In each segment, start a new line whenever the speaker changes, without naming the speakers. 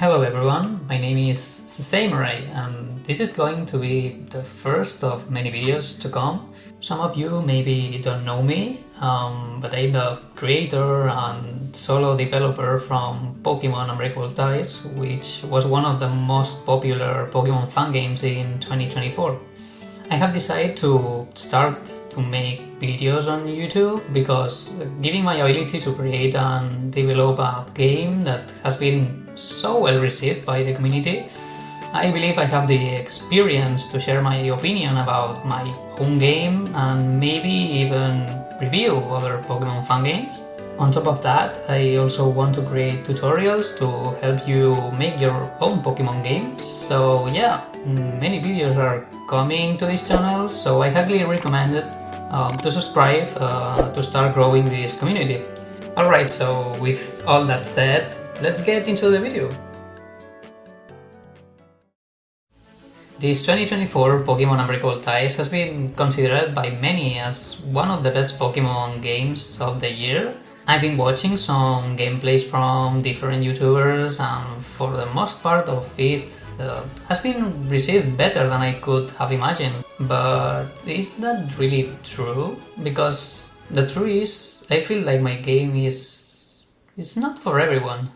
Hello everyone, my name is Samurai and this is going to be the first of many videos to come. Some of you maybe don't know me, but I'm the creator and solo developer from Pokémon Unbreakable Ties, which was one of the most popular Pokémon fan games in 2024. I have decided to start to make videos on YouTube because given my ability to create and develop a game that has been so well received by the community, I believe I have the experience to share my opinion about my own game and maybe even review other Pokemon fan games. On top of that, I also want to create tutorials to help you make your own Pokemon games. So yeah, many videos are coming to this channel, so I highly recommend it to subscribe to start growing this community. Alright, so with all that said, let's get into the video. This 2024 Pokémon Unbreakable Ties has been considered by many as one of the best Pokémon games of the year. I've been watching some gameplays from different YouTubers and for the most part of it has been received better than I could have imagined. But is that really true? Because the truth is, I feel like my game is not for everyone.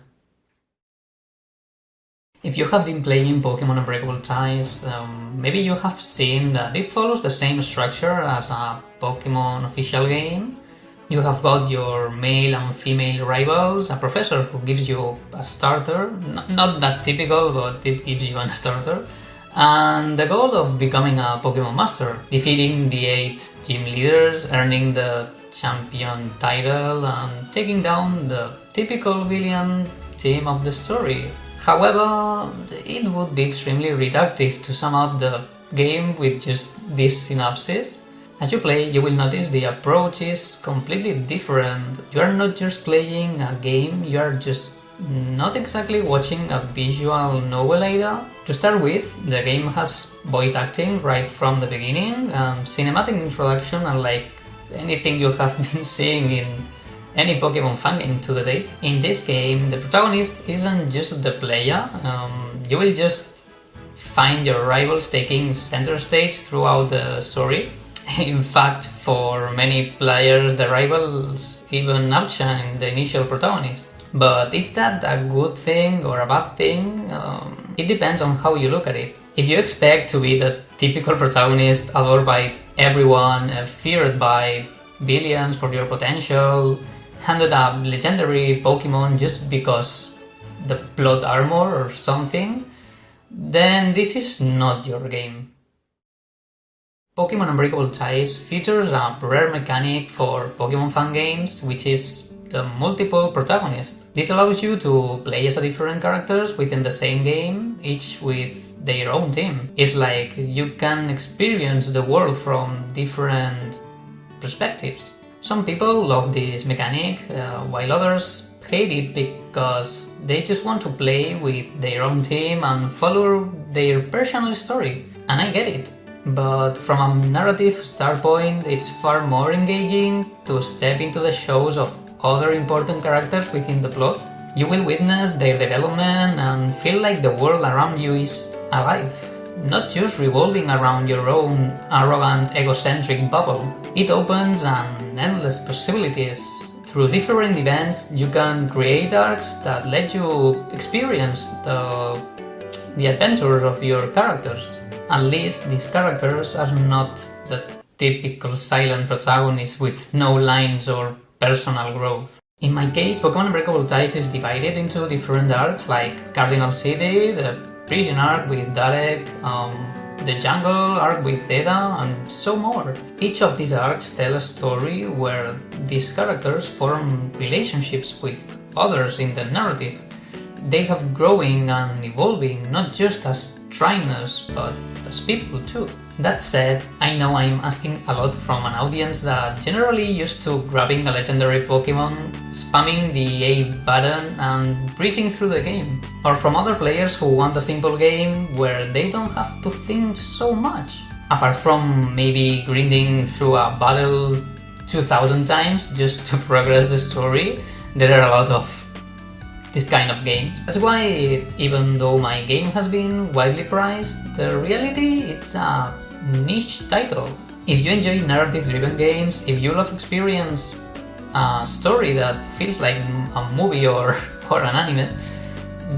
If you have been playing Pokémon Unbreakable Ties, maybe you have seen that it follows the same structure as a Pokémon official game. You have got your male and female rivals, a professor who gives you a starter, not that typical, but it gives you a starter, and the goal of becoming a Pokémon Master, defeating the 8 gym leaders, earning the champion title, and taking down the typical villain theme of the story. However, it would be extremely reductive to sum up the game with just this synopsis. As you play, you will notice the approach is completely different. You are not just playing a game, you are just not exactly watching a visual novel either. To start with, the game has voice acting right from the beginning, cinematic introduction, unlike anything you have been seeing in any Pokemon fan game to the date. In this game, the protagonist isn't just the player, you will just find your rivals taking center stage throughout the story. In fact, for many players, the rivals even outshine the initial protagonist. But is that a good thing or a bad thing? It depends on how you look at it. If you expect to be the typical protagonist adored by everyone, feared by billions for your potential, handed a legendary Pokemon just because the plot armor or something, then this is not your game. Pokemon Unbreakable Ties features a rare mechanic for Pokemon fan games, which is the multiple protagonist. This allows you to play as different characters within the same game, each with their own theme. It's like you can experience the world from different perspectives. Some people love this mechanic, while others hate it because they just want to play with their own team and follow their personal story. And I get it. But from a narrative standpoint, it's far more engaging to step into the shoes of other important characters within the plot. You will witness their development and feel like the world around you is alive, not just revolving around your own arrogant, egocentric bubble. It opens an endless possibilities. Through different events, you can create arcs that let you experience the adventures of your characters. At least these characters are not the typical silent protagonists with no lines or personal growth. In my case, Pokémon Unbreakable Ties is divided into different arcs like Cardinal City, the prison arc with Derek, the jungle arc with Theda, and so more. Each of these arcs tell a story where these characters form relationships with others in the narrative. They have growing and evolving not just as trainers, but as people too. That said, I know I'm asking a lot from an audience that generally used to grabbing a legendary Pokemon, spamming the A button and breezing through the game. Or from other players who want a simple game where they don't have to think so much. Apart from maybe grinding through a battle 2000 times just to progress the story, there are a lot of this kind of games. That's why, even though my game has been widely prized, the reality it's a niche title. If you enjoy narrative-driven games, if you love experience a story that feels like a movie or an anime,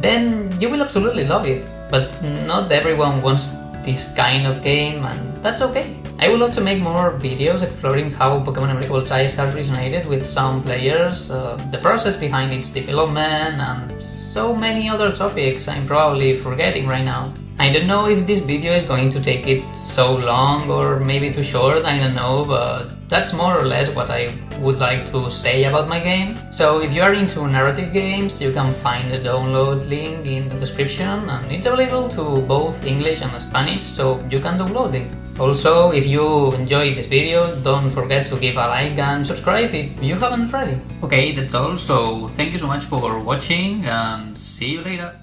then you will absolutely love it. But not everyone wants this kind of game, and that's okay. I would love to make more videos exploring how Pokémon Unbreakable Ties has resonated with some players, the process behind its development, and so many other topics I'm probably forgetting right now. I don't know if this video is going to take it so long or maybe too short, I don't know, but that's more or less what I would like to say about my game. So if you are into narrative games, you can find the download link in the description, and it's available to both English and Spanish, so you can download it. Also, if you enjoyed this video, don't forget to give a like and subscribe if you haven't already. Okay, that's all, so thank you so much for watching and see you later.